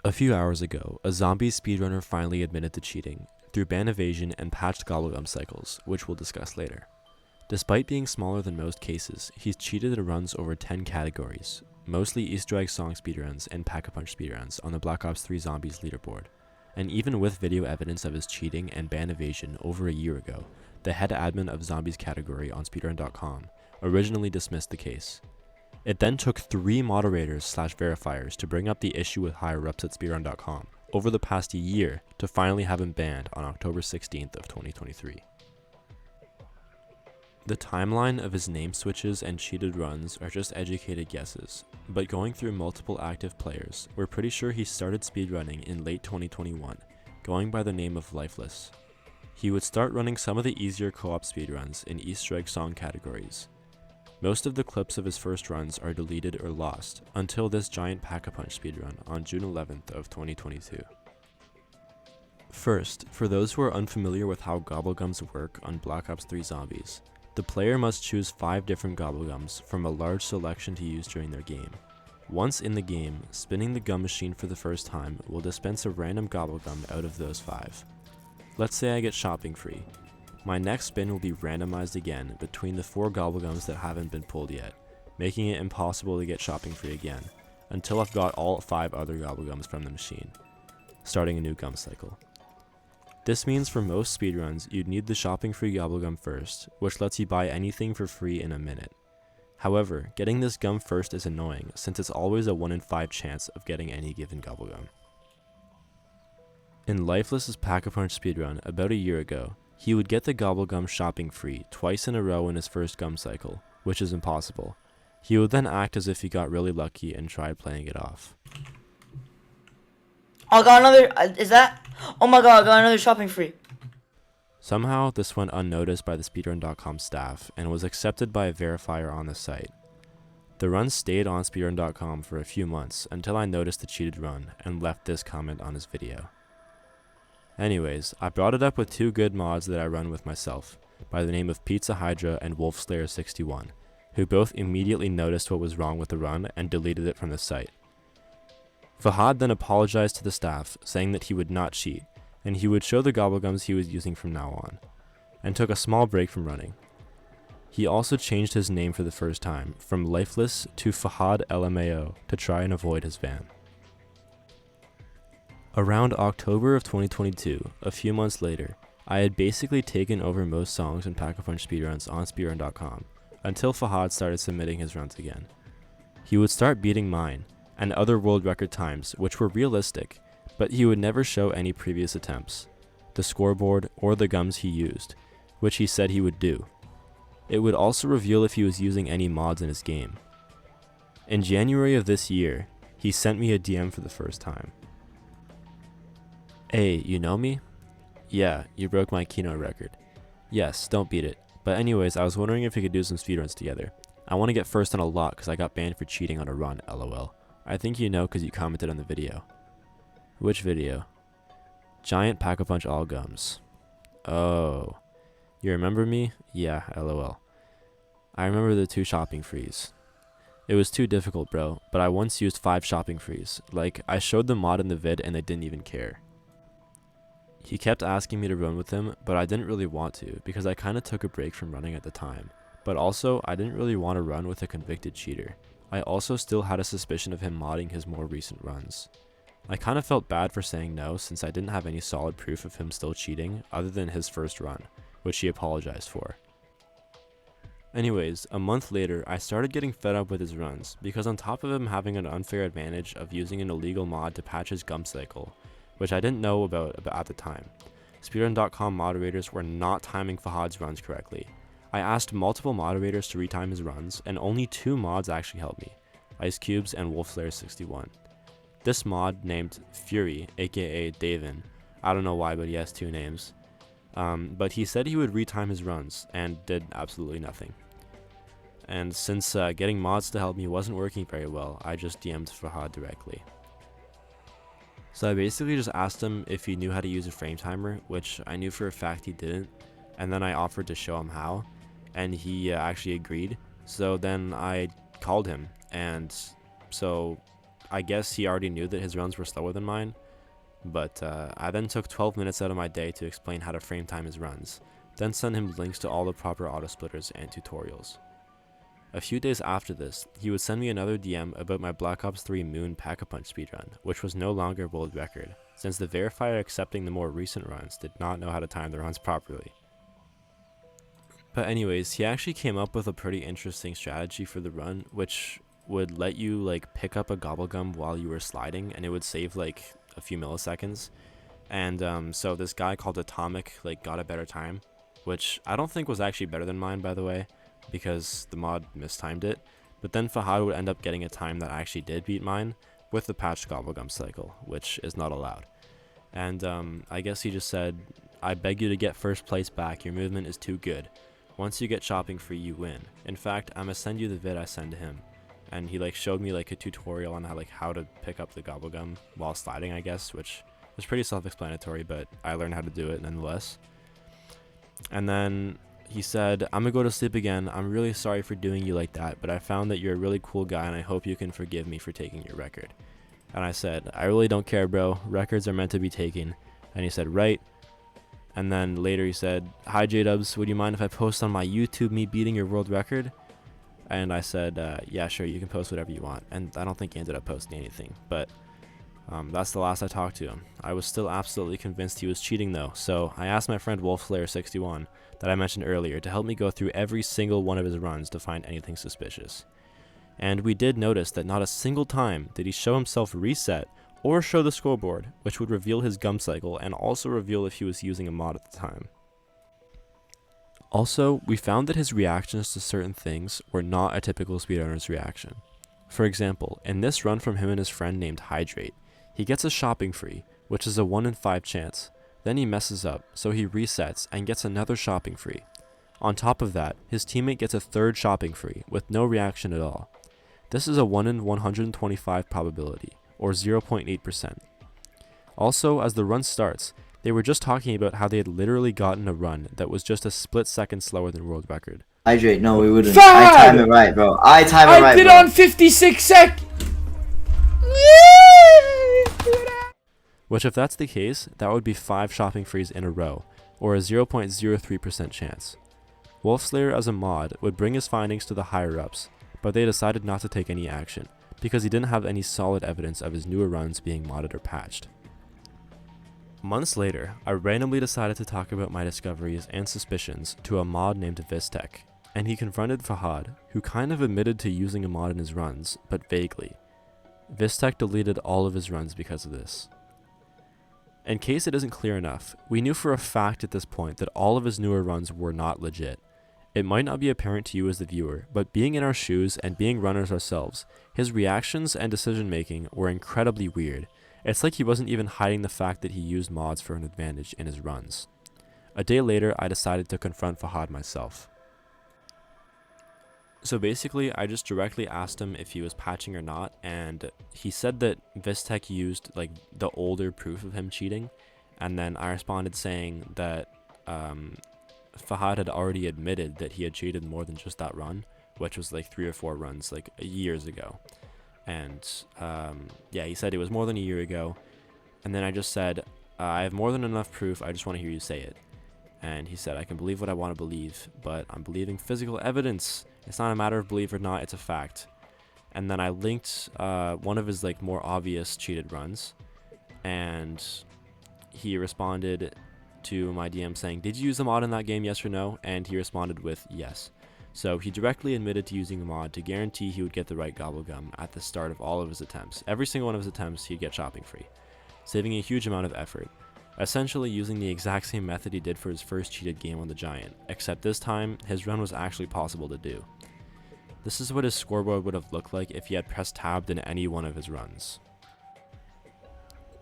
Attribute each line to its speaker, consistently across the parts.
Speaker 1: A few hours ago, a zombie speedrunner finally admitted to cheating through ban evasion and patched gobblegum cycles, which we'll discuss later. Despite being smaller than most cases, he's cheated in runs over 10 categories, mostly Easter egg song speedruns and Pack-a-Punch speedruns on the Black Ops 3 Zombies leaderboard. And even with video evidence of his cheating and ban evasion over a year ago, the head admin of Zombies category on speedrun.com originally dismissed the case. It then took 3 moderators/verifiers to bring up the issue with higher-ups at speedrun.com over the past year to finally have him banned on October 16th of 2023. The timeline of his name switches and cheated runs are just educated guesses, but going through multiple active players, we're pretty sure he started speedrunning in late 2021, going by the name of Lifeless. He would start running some of the easier co-op speedruns in Easter egg song categories. Most of the clips of his first runs are deleted or lost until this giant Pack-a-Punch speedrun on June 11th of 2022. First, for those who are unfamiliar with how gobblegums work on Black Ops 3 Zombies, the player must choose 5 different gobblegums from a large selection to use during their game. Once in the game, spinning the gum machine for the first time will dispense a random gobblegum out of those 5. Let's say I get shopping free. My next spin will be randomized again between the 4 gobblegums that haven't been pulled yet, making it impossible to get shopping free again, until I've got all 5 other gobblegums from the machine, starting a new gum cycle. This means for most speedruns, you'd need the shopping free gobblegum first, which lets you buy anything for free in a minute. However, getting this gum first is annoying since it's always a 1 in 5 chance of getting any given gobblegum. In Lifeless's Pack-a-Punch speedrun about a year ago, he would get the gobblegum shopping free twice in a row in his first gum cycle, which is impossible. He would then act as if he got really lucky and tried playing it off.
Speaker 2: I got another, oh my god, I got another shopping free.
Speaker 1: Somehow, this went unnoticed by the speedrun.com staff and was accepted by a verifier on the site. The run stayed on speedrun.com for a few months until I noticed the cheated run and left this comment on his video. Anyways, I brought it up with 2 good mods that I run with myself, by the name of Pizza Hydra and Wolfslayer61, who both immediately noticed what was wrong with the run and deleted it from the site. Fahad then apologized to the staff, saying that he would not cheat, and he would show the gobblegums he was using from now on, and took a small break from running. He also changed his name for the first time, from Lifeless to Fahad LMAO, to try and avoid his ban. Around October of 2022, a few months later, I had basically taken over most songs and Pack-a-Punch speedruns on speedrun.com, until Fahad started submitting his runs again. He would start beating mine, and other world record times, which were realistic, but he would never show any previous attempts, the scoreboard, or the gums he used, which he said he would do. It would also reveal if he was using any mods in his game. In January of this year, he sent me a DM for the first time. Hey, you know me? Yeah, you broke my Kino record. Yes, don't beat it. But anyways, I was wondering if we could do some speedruns together. I want to get first on a lot because I got banned for cheating on a run, lol. I think you know because you commented on the video. Which video? Giant Pack-a-Punch all gums. Oh. You remember me? Yeah, lol. I remember the 2 shopping frees. It was too difficult, bro, but I once used 5 shopping frees. Like, I showed the mod in the vid and they didn't even care. He kept asking me to run with him, but I didn't really want to because I kinda took a break from running at the time. But also, I didn't really want to run with a convicted cheater. I also still had a suspicion of him modding his more recent runs. I kinda felt bad for saying no since I didn't have any solid proof of him still cheating other than his first run, which he apologized for. Anyways, a month later, I started getting fed up with his runs because on top of him having an unfair advantage of using an illegal mod to patch his gum cycle, which I didn't know about at the time, speedrun.com moderators were not timing Fahad's runs correctly. I asked multiple moderators to retime his runs, and only 2 mods actually helped me, Ice Cubes and Wolfslayer61. This mod, named Fury, aka Davin, I don't know why, but he has 2 names, but he said he would retime his runs, and did absolutely nothing. And since getting mods to help me wasn't working very well, I just DM'd Fahad directly. So I basically just asked him if he knew how to use a frame timer, which I knew for a fact he didn't, and then I offered to show him how, and he actually agreed. So then I called him, and so I guess he already knew that his runs were slower than mine, but I then took 12 minutes out of my day to explain how to frame time his runs, then send him links to all the proper autosplitters and tutorials. A few days after this, he would send me another DM about my Black Ops 3 Moon Pack-a-Punch speedrun, which was no longer world record, since the verifier accepting the more recent runs did not know how to time the runs properly. But anyways, he actually came up with a pretty interesting strategy for the run, which would let you like pick up a gobblegum while you were sliding, and it would save like a few milliseconds. And so this guy called Atomic like got a better time, which I don't think was actually better than mine, by the way, because the mod mistimed it. But then Fahad would end up getting a time that actually did beat mine with the patched gobblegum cycle, which is not allowed. And I guess he just said, "I beg you to get first place back, your movement is too good. Once you get shopping free, you win. In fact, I'ma send you the vid I send to him." And he like showed me like a tutorial on how to pick up the gobblegum while sliding, I guess, which was pretty self-explanatory, but I learned how to do it nonetheless. And then he said, "I'm gonna go to sleep again. I'm really sorry for doing you like that, but I found that you're a really cool guy and I hope you can forgive me for taking your record." And I said, "I really don't care, bro. Records are meant to be taken." And he said, "Right." And then later he said, "Hi J-Dubs, would you mind if I post on my YouTube me beating your world record?" And I said, "Yeah, sure, you can post whatever you want." And I don't think he ended up posting anything, but that's the last I talked to him. I was still absolutely convinced he was cheating though, so I asked my friend WolfSlayer61 that I mentioned earlier to help me go through every single one of his runs to find anything suspicious. And we did notice that not a single time did he show himself reset or show the scoreboard, which would reveal his gum cycle and also reveal if he was using a mod at the time. Also, we found that his reactions to certain things were not a typical speedrunner's reaction. For example, in this run from him and his friend named Hydrate, he gets a shopping free, which is a 1 in 5 chance. Then he messes up, so he resets and gets another shopping free. On top of that, his teammate gets a third shopping free with no reaction at all. This is a 1 in 125 probability, or 0.8%. Also, as the run starts, they were just talking about how they had literally gotten a run that was just a split second slower than world record.
Speaker 2: Hydrate, no, we wouldn't.
Speaker 3: Fad!
Speaker 2: I time it right, bro. I time it right,
Speaker 3: I did
Speaker 2: bro.
Speaker 3: on 56 seconds.
Speaker 1: Which if that's the case, that would be 5 shopping frees in a row, or a 0.03% chance. WolfSlayer as a mod would bring his findings to the higher ups, but they decided not to take any action, because he didn't have any solid evidence of his newer runs being modded or patched. Months later, I randomly decided to talk about my discoveries and suspicions to a mod named Vistech, and he confronted Fahad, who kind of admitted to using a mod in his runs, but vaguely. Vistech deleted all of his runs because of this. In case it isn't clear enough, we knew for a fact at this point that all of his newer runs were not legit. It might not be apparent to you as the viewer, but being in our shoes and being runners ourselves, his reactions and decision making were incredibly weird. It's like he wasn't even hiding the fact that he used mods for an advantage in his runs. A day later, I decided to confront Fahad myself. So basically, I just directly asked him if he was patching or not, and he said that Vistech used like the older proof of him cheating, and then I responded saying that Fahad had already admitted that he had cheated more than just that run, which was like 3 or 4 runs like years ago. And yeah, he said it was more than a year ago, and then I just said, "I have more than enough proof, I just want to hear you say it." And he said, "I can believe what I want to believe, but I'm believing physical evidence. It's not a matter of belief or not, it's a fact." And then I linked one of his like more obvious cheated runs, and he responded to my DM saying, "Did you use the mod in that game, yes or no?" And he responded with yes. So he directly admitted to using the mod to guarantee he would get the right gobblegum at the start of all of his attempts. Every single one of his attempts, he'd get shopping free, saving a huge amount of effort. Essentially using the exact same method he did for his first cheated game on the Giant, except this time, his run was actually possible to do. This is what his scoreboard would have looked like if he had pressed tabbed in any one of his runs.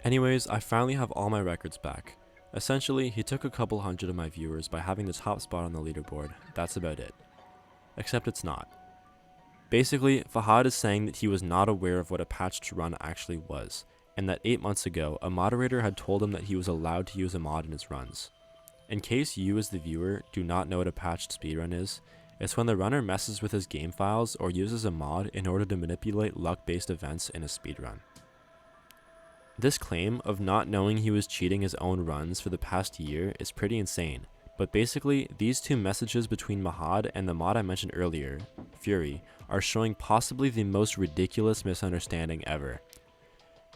Speaker 1: Anyways, I finally have all my records back. Essentially, he took a couple hundred of my viewers by having the top spot on the leaderboard. That's about it. Except it's not. Basically, Fahad is saying that he was not aware of what a patched run actually was, and that 8 months ago, a moderator had told him that he was allowed to use a mod in his runs. In case you as the viewer do not know what a patched speedrun is, It's when the runner messes with his game files or uses a mod in order to manipulate luck-based events in a speedrun. This claim of not knowing he was cheating his own runs for the past year is pretty insane, but basically these two messages between Mahad and the mod I mentioned earlier, Fury, are showing possibly the most ridiculous misunderstanding ever.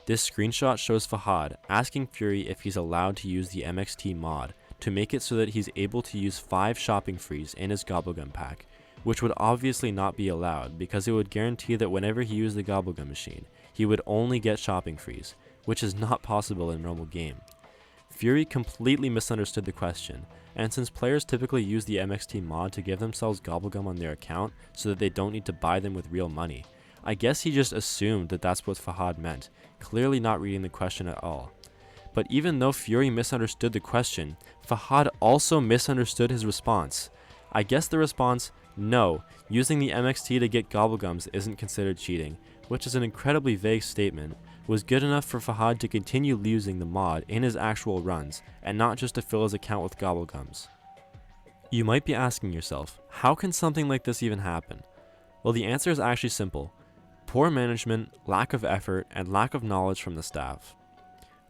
Speaker 1: This screenshot shows Fahad asking Fury if he's allowed to use the MXT mod to make it so that he's able to use 5 shopping frees in his Gobblegum pack, which would obviously not be allowed because it would guarantee that whenever he used the Gobblegum machine, he would only get shopping frees, which is not possible in a normal game. Fury completely misunderstood the question, and since players typically use the MXT mod to give themselves Gobblegum on their account so that they don't need to buy them with real money, I guess he just assumed that that's what Fahad meant, clearly not reading the question at all. But even though Fury misunderstood the question, Fahad also misunderstood his response. I guess the response, no, using the MXT to get Gobblegums isn't considered cheating, which is an incredibly vague statement, was good enough for Fahad to continue using the mod in his actual runs, and not just to fill his account with Gobblegums. You might be asking yourself, how can something like this even happen? Well, the answer is actually simple. Poor management, lack of effort, and lack of knowledge from the staff.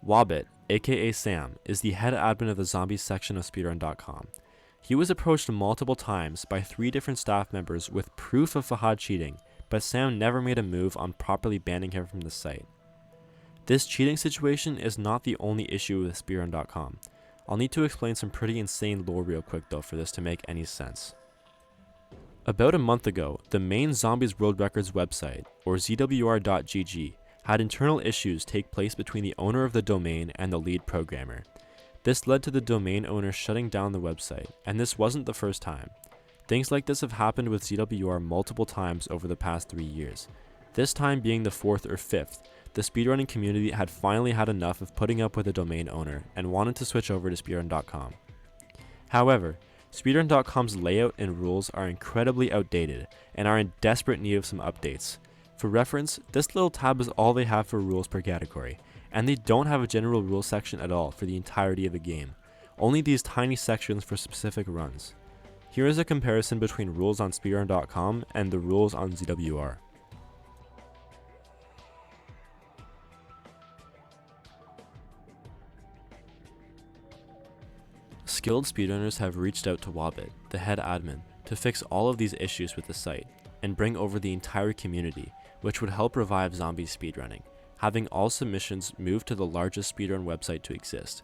Speaker 1: Wobbit, aka Sam, is the head admin of the zombies section of speedrun.com. He was approached multiple times by 3 different staff members with proof of Fahad cheating, but Sam never made a move on properly banning him from the site. This cheating situation is not the only issue with speedrun.com. I'll need to explain some pretty insane lore real quick though for this to make any sense. About a month ago, the main Zombies World Records website, or zwr.gg, had internal issues take place between the owner of the domain and the lead programmer. This led to the domain owner shutting down the website, and this wasn't the first time. Things like this have happened with ZWR multiple times over the past 3 years. This time being the 4th or 5th, the speedrunning community had finally had enough of putting up with the domain owner and wanted to switch over to speedrun.com. However, speedrun.com's layout and rules are incredibly outdated and are in desperate need of some updates. For reference, this little tab is all they have for rules per category, and they don't have a general rules section at all for the entirety of the game, only these tiny sections for specific runs. Here is a comparison between rules on speedrun.com and the rules on ZWR. Skilled speedrunners have reached out to Wobbit, the head admin, to fix all of these issues with the site, and bring over the entire community, which would help revive zombie speedrunning, having all submissions move to the largest speedrun website to exist.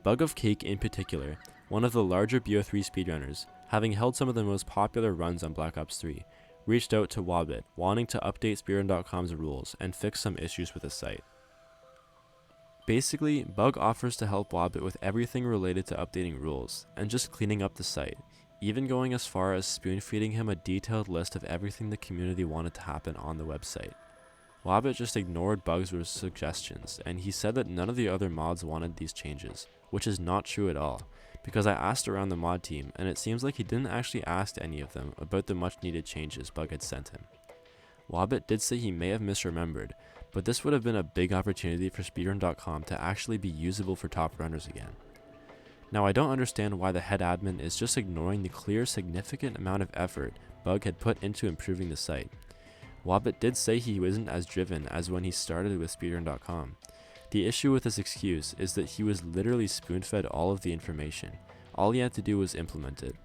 Speaker 1: Bug of Cake in particular, one of the larger BO3 speedrunners, having held some of the most popular runs on Black Ops 3, reached out to Wobbit, wanting to update speedrun.com's rules and fix some issues with the site. Basically, Bug offers to help Wobbit with everything related to updating rules, and just cleaning up the site, even going as far as spoon-feeding him a detailed list of everything the community wanted to happen on the website. Wobbit just ignored Bug's suggestions, and he said that none of the other mods wanted these changes, which is not true at all, because I asked around the mod team, and it seems like he didn't actually ask any of them about the much needed changes Bug had sent him. Wobbit did say he may have misremembered, but this would have been a big opportunity for speedrun.com to actually be usable for top runners again. Now I don't understand why the head admin is just ignoring the clear significant amount of effort Bug had put into improving the site. Wobbit did say he wasn't as driven as when he started with speedrun.com. The issue with this excuse is that he was literally spoon-fed all of the information. All he had to do was implement it.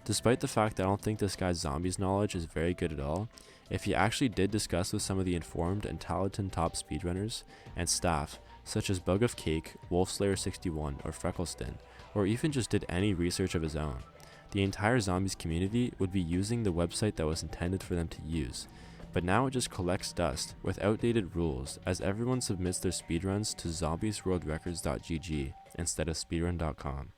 Speaker 1: Despite the fact that I don't think this guy's zombies knowledge is very good at all, if he actually did discuss with some of the informed and talented top speedrunners and staff, such as Bug of Cake, Wolfslayer61, or Freckleston, or even just did any research of his own, the entire zombies community would be using the website that was intended for them to use. But now it just collects dust with outdated rules as everyone submits their speedruns to zombiesworldrecords.gg instead of speedrun.com.